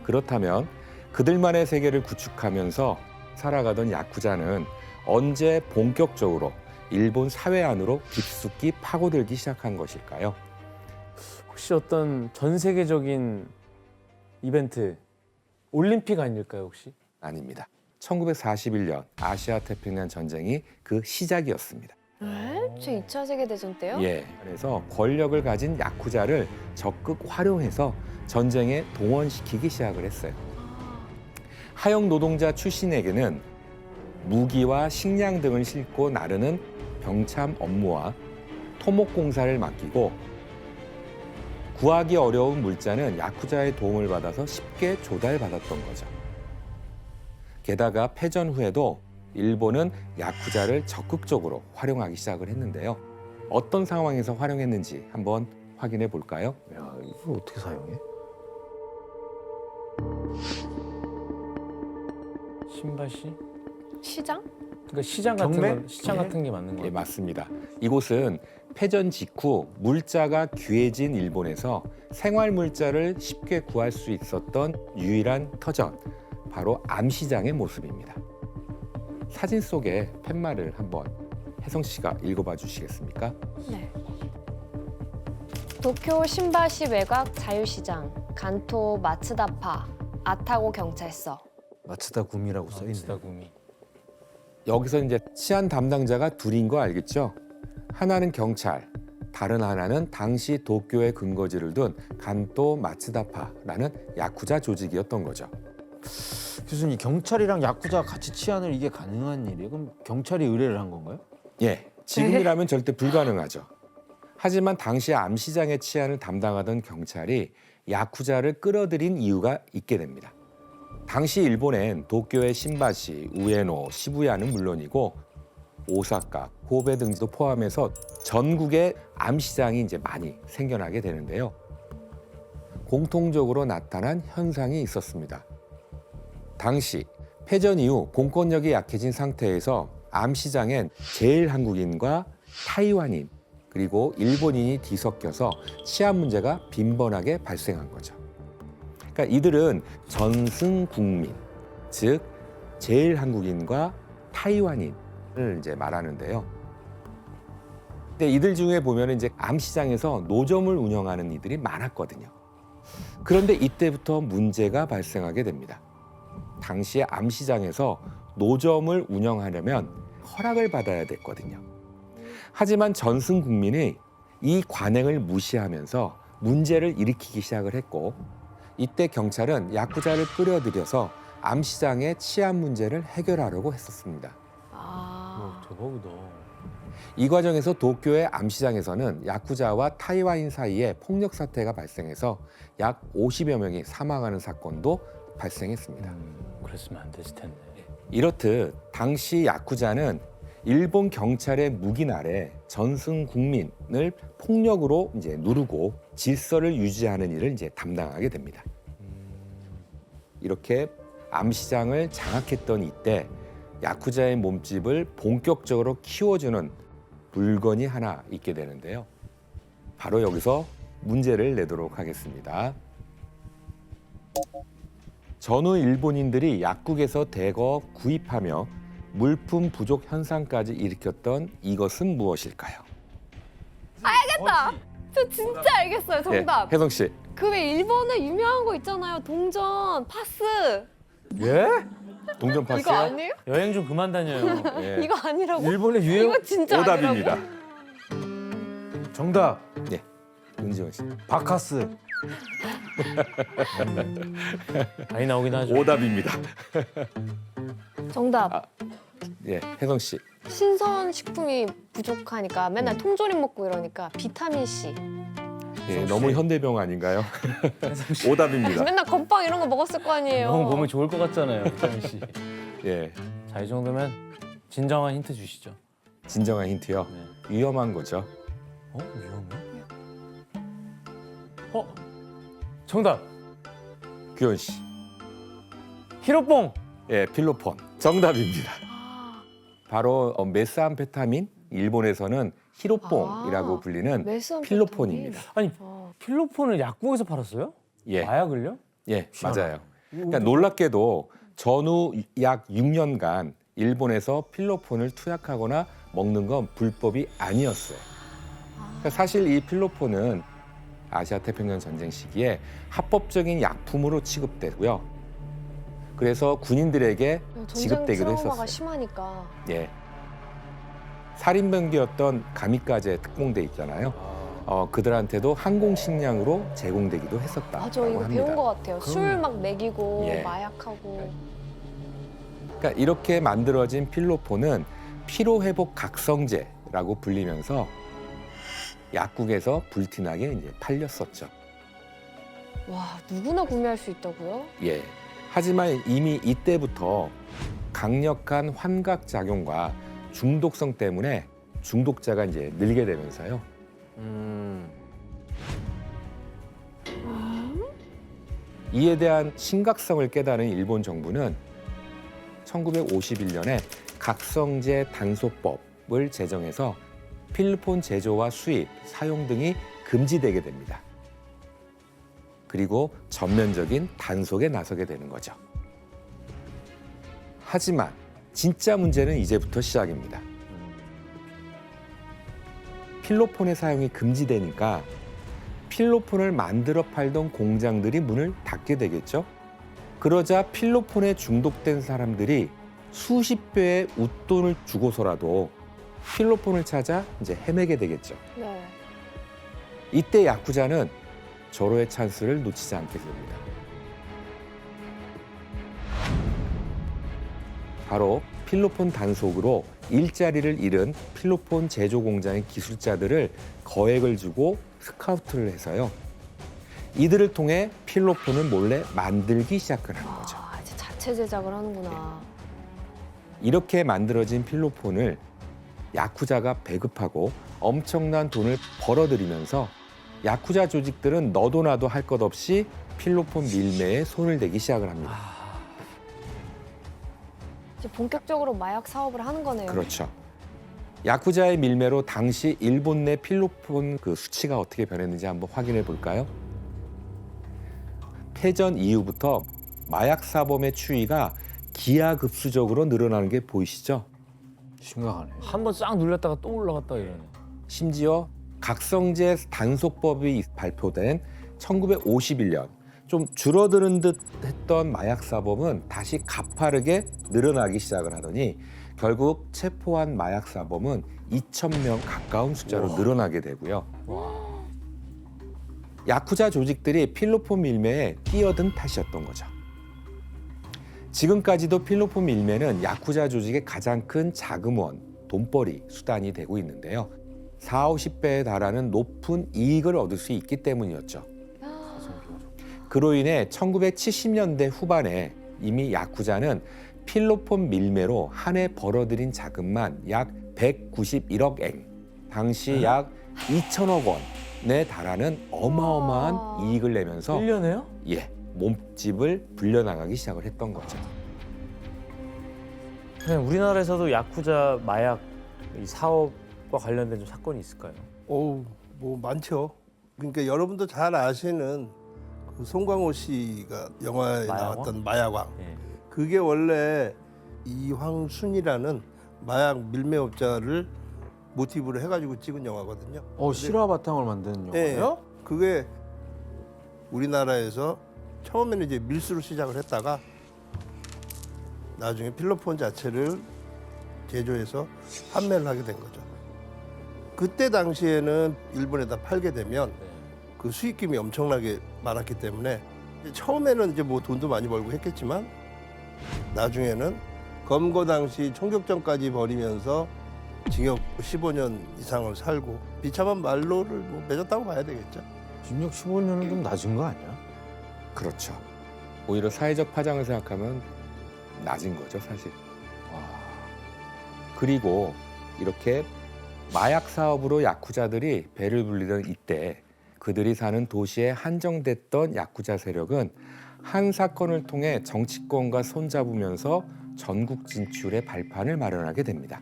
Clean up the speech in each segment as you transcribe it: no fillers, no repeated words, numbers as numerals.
그렇다면 그들만의 세계를 구축하면서 살아가던 야쿠자는 언제 본격적으로 일본 사회 안으로 깊숙이 파고들기 시작한 것일까요? 혹시 어떤 전 세계적인 이벤트, 올림픽 아닐까요 혹시? 아닙니다. 1941년 아시아 태평양 전쟁이 그 시작이었습니다. 에? 제 2차 세계대전 때요? 예, 그래서 권력을 가진 야쿠자를 적극 활용해서 전쟁에 동원시키기 시작을 했어요. 하역 노동자 출신에게는 무기와 식량 등을 싣고 나르는 병참 업무와 토목 공사를 맡기고 구하기 어려운 물자는 야쿠자의 도움을 받아서 쉽게 조달받았던 거죠. 게다가 패전 후에도 일본은 야쿠자를 적극적으로 활용하기 시작을 했는데요. 어떤 상황에서 활용했는지 한번 확인해 볼까요? 야, 이걸 어떻게 사용해? 신바시? 시장? 그러니까 시장 같은 경매? 건 시장 예? 같은 게 맞는 예, 거예요. 맞습니다. 이곳은 패전 직후 물자가 귀해진 일본에서 생활 물자를 쉽게 구할 수 있었던 유일한 터전, 바로 암시장의 모습입니다. 사진 속의 팻말을 한번 혜성 씨가 읽어봐 주시겠습니까? 네. 도쿄 신바시 외곽 자유시장, 간토 마츠다파, 아타고 경찰서. 마츠다 구미라고 써 있네. 마츠다구미. 여기서 이제 치안 담당자가 둘인 거 알겠죠? 하나는 경찰, 다른 하나는 당시 도쿄에 근거지를 둔 간토 마츠다파라는 야쿠자 조직이었던 거죠. 교수님, 경찰이랑 야쿠자 같이 치안을 이게 가능한 일이에요? 그럼 경찰이 의뢰를 한 건가요? 예, 지금이라면 절대 불가능하죠. 하지만 당시 암시장의 치안을 담당하던 경찰이 야쿠자를 끌어들인 이유가 있게 됩니다. 당시 일본엔 도쿄의 신바시, 우에노, 시부야는 물론이고 오사카, 고베 등도 포함해서 전국에 암시장이 이제 많이 생겨나게 되는데요. 공통적으로 나타난 현상이 있었습니다. 당시 패전 이후 공권력이 약해진 상태에서 암시장엔 제일 한국인과 타이완인 그리고 일본인이 뒤섞여서 치안 문제가 빈번하게 발생한 거죠. 그러니까 이들은 전승 국민, 즉 제일 한국인과 타이완인을 이제 말하는데요. 근데 이들 중에 보면 이제 암시장에서 노점을 운영하는 이들이 많았거든요. 그런데 이때부터 문제가 발생하게 됩니다. 당시에 암시장에서 노점을 운영하려면 허락을 받아야 됐거든요. 하지만 전승 국민이 이 관행을 무시하면서 문제를 일으키기 시작을 했고 이때 경찰은 야쿠자를 끌어들여서 암시장의 치안 문제를 해결하려고 했었습니다. 대박이다. 이 과정에서 도쿄의 암시장에서는 야쿠자와 타이완인 사이에 폭력 사태가 발생해서 약 50여 명이 사망하는 사건도 발생했습니다. 그랬으면 안 됐을 텐데. 이렇듯 당시 야쿠자는 일본 경찰의 묵인 아래 전승 국민을 폭력으로 이제 누르고 질서를 유지하는 일을 이제 담당하게 됩니다. 이렇게 암시장을 장악했던 이때 야쿠자의 몸집을 본격적으로 키워주는 물건이 하나 있게 되는데요. 바로 여기서 문제를 내도록 하겠습니다. 전후 일본인들이 약국에서 대거 구입하며 물품 부족 현상까지 일으켰던 이것은 무엇일까요? 알겠다! 저 진짜 알겠어요, 정답. 혜성 씨. 그 왜 일본에 유명한 거 있잖아요. 동전, 파스. 예? 동전 파스요? 이거 아니에요? 여행 좀 그만 다녀요. 예, 이거 아니라고? 일본의 유행 이거 진짜 오답입니다. 아니라고? 정답 예, 은지원 씨. 바카스. 많이 나오긴 하죠. 오답입니다. 정답. 예, 혜성 씨. 신선 식품이 부족하니까 맨날 통조림 먹고 이러니까 비타민C. 예, 너무 현대병 아닌가요? 오답입니다. 맨날 건빵 이런 거 먹었을 거 아니에요. 너무 보면 좋을 것 같잖아요, 비타민 씨. 예, 자, 이 정도면 진정한 힌트 주시죠. 진정한 힌트요. 네. 위험한 거죠. 위험해? 정답. 규현 씨. 히로뽕. 예, 필로폰. 정답입니다. 아, 바로 메스암페타민, 일본에서는 히로뽕이라고 불리는 메스암페타민. 필로폰입니다. 아니, 어. 필로폰을 약국에서 팔았어요? 예, 마약을요? 예, 맞아요. 그러니까 놀랍게도 전후 약 6년간 일본에서 필로폰을 투약하거나 먹는 건 불법이 아니었어요. 그러니까 사실 이 필로폰은 아시아 태평양 전쟁 시기에 합법적인 약품으로 취급되고요. 그래서 군인들에게 전쟁 지급되기도 트라우마가 했었어요. 심하니까. 예. 살인병기였던 가미카제 특공대 있잖아요. 그들한테도 항공식량으로 제공되기도 했었다고 맞아, 이거 합니다. 배운 것 같아요. 술 막 먹이고 예. 마약하고. 그러니까 이렇게 만들어진 필로폰은 피로회복 각성제라고 불리면서 약국에서 불티나게 이제 팔렸었죠. 와, 누구나 구매할 수 있다고요? 예. 하지만 이미 이때부터 강력한 환각 작용과 중독성 때문에 중독자가 이제 늘게 되면서요. 이에 대한 심각성을 깨달은 일본 정부는 1951년에 각성제 단속법을 제정해서 필로폰 제조와 수입, 사용 등이 금지되게 됩니다. 그리고 전면적인 단속에 나서게 되는 거죠. 하지만 진짜 문제는 이제부터 시작입니다. 필로폰의 사용이 금지되니까 필로폰을 만들어 팔던 공장들이 문을 닫게 되겠죠. 그러자 필로폰에 중독된 사람들이 수십 배의 웃돈을 주고서라도 필로폰을 찾아 이제 헤매게 되겠죠. 네. 이때 야쿠자는 절호의 찬스를 놓치지 않게 됩니다. 바로 필로폰 단속으로 일자리를 잃은 필로폰 제조 공장의 기술자들을 거액을 주고 스카우트를 해서요. 이들을 통해 필로폰을 몰래 만들기 시작을 한 거죠. 아, 이제 자체 제작을 하는구나. 이렇게 만들어진 필로폰을 야쿠자가 배급하고 엄청난 돈을 벌어들이면서 야쿠자 조직들은 너도 나도 할 것 없이 필로폰 밀매에 손을 대기 시작을 합니다. 이제 본격적으로 마약 사업을 하는 거네요. 그렇죠. 야쿠자의 밀매로 당시 일본 내 필로폰 그 수치가 어떻게 변했는지 한번 확인해 볼까요? 패전 이후부터 마약 사범의 추이가 기하급수적으로 늘어나는 게 보이시죠? 심각하네. 한 번 싹 눌렸다가 또 올라갔다 이러네. 심지어 각성제 단속법이 발표된 1951년 좀 줄어드는 듯 했던 마약 사범은 다시 가파르게 늘어나기 시작을 하더니 결국 체포한 마약 사범은 2,000명 가까운 숫자로 늘어나게 되고요. 야쿠자 조직들이 필로폰 밀매에 끼어든 탓이었던 거죠. 지금까지도 필로폰 밀매는 야쿠자 조직의 가장 큰 자금원, 돈벌이 수단이 되고 있는데요. 40, 50배에 달하는 높은 이익을 얻을 수 있기 때문이었죠. 그로 인해 1970년대 후반에 이미 야쿠자는 필로폰 밀매로 한 해 벌어들인 자금만 약 191억 엔, 당시 약 2천억 원에 달하는 어마어마한 이익을 내면서 1년에요? 예, 몸집을 불려나가기 시작을 했던 거죠. 그냥 우리나라에서도 야쿠자 마약 이 사업과 관련된 좀 사건이 있을까요? 뭐 많죠. 그러니까 여러분도 잘 아시는 그 송강호 씨가 영화에 마약왕? 나왔던 마약왕. 예. 그게 원래 이황순이라는 마약 밀매업자를 모티브로 해가지고 찍은 영화거든요. 실화 바탕을 만든 예, 영화예요? 그게 우리나라에서 처음에는 이제 밀수로 시작을 했다가 나중에 필로폰 자체를 제조해서 판매를 하게 된 거죠. 그때 당시에는 일본에다 팔게 되면 그 수익금이 엄청나게 많았기 때문에 처음에는 이제 뭐 돈도 많이 벌고 했겠지만 나중에는 검거 당시 총격전까지 벌이면서 징역 15년 이상을 살고 비참한 말로를 뭐 맺었다고 봐야 되겠죠. 징역 15년은 좀 낮은 거 아니야? 그렇죠. 오히려 사회적 파장을 생각하면 낮은 거죠, 사실. 그리고 이렇게 마약 사업으로 야쿠자들이 배를 불리던 이때 그들이 사는 도시에 한정됐던 야쿠자 세력은 한 사건을 통해 정치권과 손잡으면서 전국 진출의 발판을 마련하게 됩니다.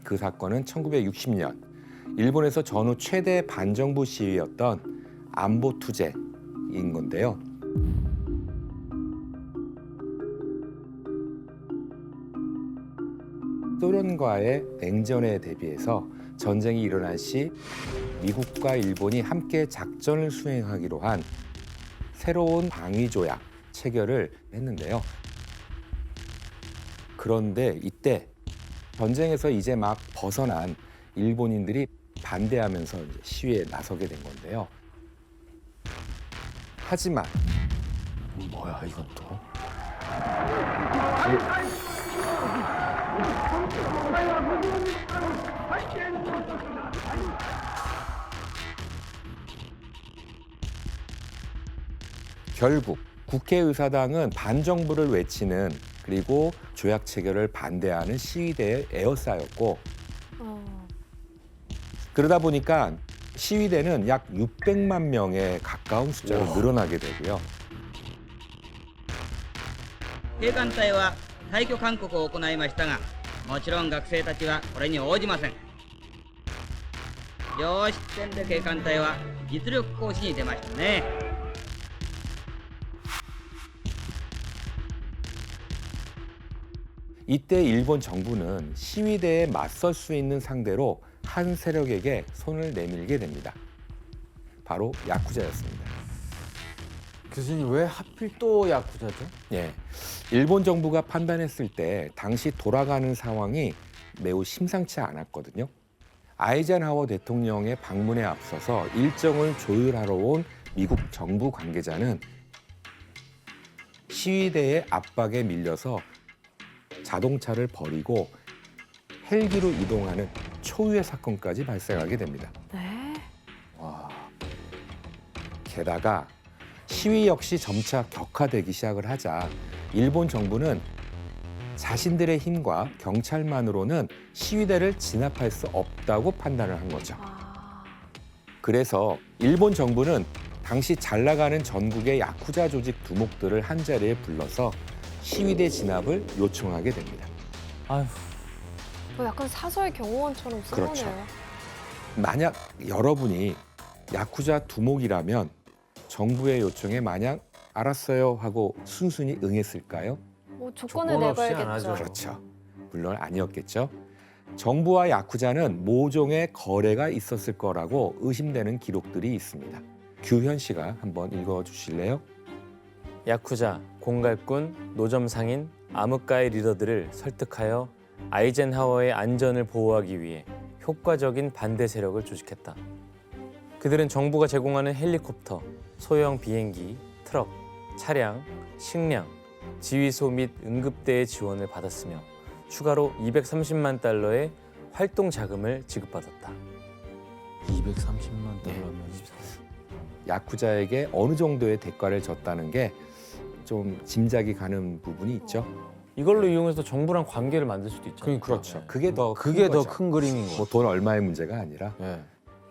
그 사건은 1960년 일본에서 전후 최대 반정부 시위였던 안보 투쟁인 건데요. 소련과의 냉전에 대비해서 전쟁이 일어날 시 미국과 일본이 함께 작전을 수행하기로 한 새로운 방위 조약 체결을 했는데요. 그런데 이때 전쟁에서 이제 막 벗어난 일본인들이 반대하면서 이제 시위에 나서게 된 건데요. 하지만 뭐야 이건 또? 결국 국회의사당은 반정부를 외치는 그리고 조약 체결을 반대하는 시위대에 에워싸였고 그러다 보니까 시위대는 약 600만 명에 가까운 숫자로 늘어나게 되고요. 警官隊は退去勧告を行いましたが、もちろん学生たちはこれに応じません。よーしってんで警官隊は実力行使に出ましたね。 이때 일본 정부는 시위대에 맞설 수 있는 상대로 한 세력에게 손을 내밀게 됩니다. 바로 야쿠자였습니다. 교수님 왜 하필 또 야쿠자죠? 예, 일본 정부가 판단했을 때 당시 돌아가는 상황이 매우 심상치 않았거든요. 아이젠하워 대통령의 방문에 앞서서 일정을 조율하러 온 미국 정부 관계자는 시위대의 압박에 밀려서 자동차를 버리고 헬기로 이동하는 초유의 사건까지 발생하게 됩니다. 네. 와. 게다가 시위 역시 점차 격화되기 시작을 하자 일본 정부는 자신들의 힘과 경찰만으로는 시위대를 진압할 수 없다고 판단을 한 거죠. 그래서 일본 정부는 당시 잘 나가는 전국의 야쿠자 조직 두목들을 한자리에 불러서 시위대 진압을 요청하게 됩니다. 아휴, 약간 사설 경호원처럼 쓴 그렇죠. 거네요. 만약 여러분이 야쿠자 두목이라면 정부의 요청에 마냥 알았어요 하고 순순히 응했을까요? 뭐 조건을 조건 없이 안 내걸겠죠. 하죠. 그렇죠. 물론 아니었겠죠. 정부와 야쿠자는 모종의 거래가 있었을 거라고 의심되는 기록들이 있습니다. 규현 씨가 한번 읽어주실래요? 야쿠자, 공갈꾼, 노점 상인, 암흑가의 리더들을 설득하여 아이젠하워의 안전을 보호하기 위해 효과적인 반대 세력을 조직했다. 그들은 정부가 제공하는 헬리콥터, 소형 비행기, 트럭, 차량, 식량, 지휘소 및 응급대의 지원을 받았으며 추가로 230만 달러의 활동 자금을 지급받았다. 230만 달러면 야쿠자에게 어느 정도의 대가를 줬다는 게 좀 짐작이 가는 부분이 있죠. 이걸로 이용해서 정부랑 관계를 만들 수도 있잖아요. 그렇죠. 그게 더 그게 더 거죠. 큰 그림인 거. 뭐 돈 얼마의 문제가 아니라 예.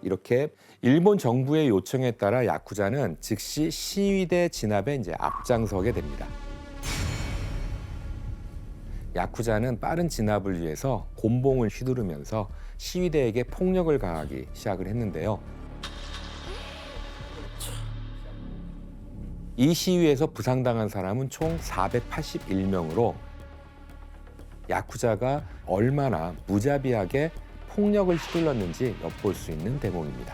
이렇게 일본 정부의 요청에 따라 야쿠자는 즉시 시위대 진압에 이제 앞장서게 됩니다. 야쿠자는 빠른 진압을 위해서 곤봉을 휘두르면서 시위대에게 폭력을 가하기 시작을 했는데요. 이 시위에서 부상당한 사람은 총 481명으로 야쿠자가 얼마나 무자비하게 폭력을 휘둘렀는지 엿볼 수 있는 대목입니다.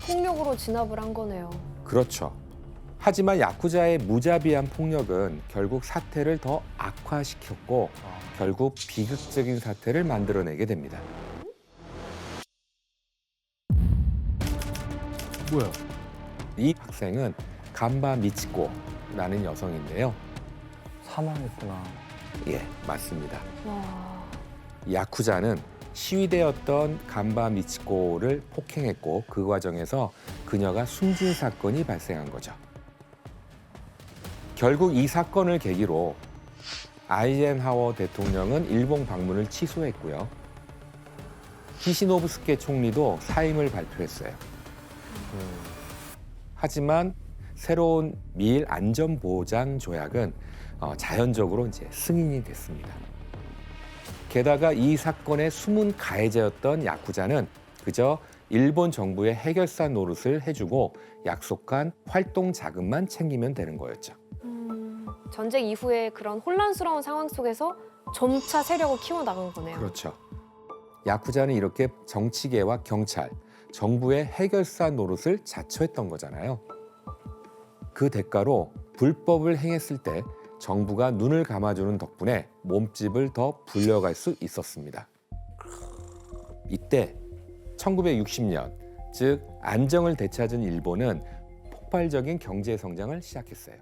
폭력으로 진압을 한 거네요. 그렇죠. 하지만 야쿠자의 무자비한 폭력은 결국 사태를 더 악화시켰고 결국 비극적인 사태를 만들어내게 됩니다. 뭐야? 이 학생은 간바 미치코라는 여성인데요. 사망했구나. 예, 맞습니다. 와. 야쿠자는 시위대였던 간바 미치코를 폭행했고 그 과정에서 그녀가 숨진 사건이 발생한 거죠. 결국 이 사건을 계기로 아이젠하워 대통령은 일본 방문을 취소했고요. 키시노부스케 총리도 사임을 발표했어요. 하지만 새로운 미일 안전보장 조약은 자연적으로 이제 승인이 됐습니다. 게다가 이 사건의 숨은 가해자였던 야쿠자는 그저 일본 정부의 해결사 노릇을 해주고 약속한 활동 자금만 챙기면 되는 거였죠. 전쟁 이후에 그런 혼란스러운 상황 속에서 점차 세력을 키워나간 거네요. 그렇죠. 야쿠자는 이렇게 정치계와 경찰, 정부의 해결사 노릇을 자처했던 거잖아요. 그 대가로 불법을 행했을 때 정부가 눈을 감아주는 덕분에 몸집을 더 불려갈 수 있었습니다. 이때 1960년, 즉 안정을 되찾은 일본은 폭발적인 경제 성장을 시작했어요.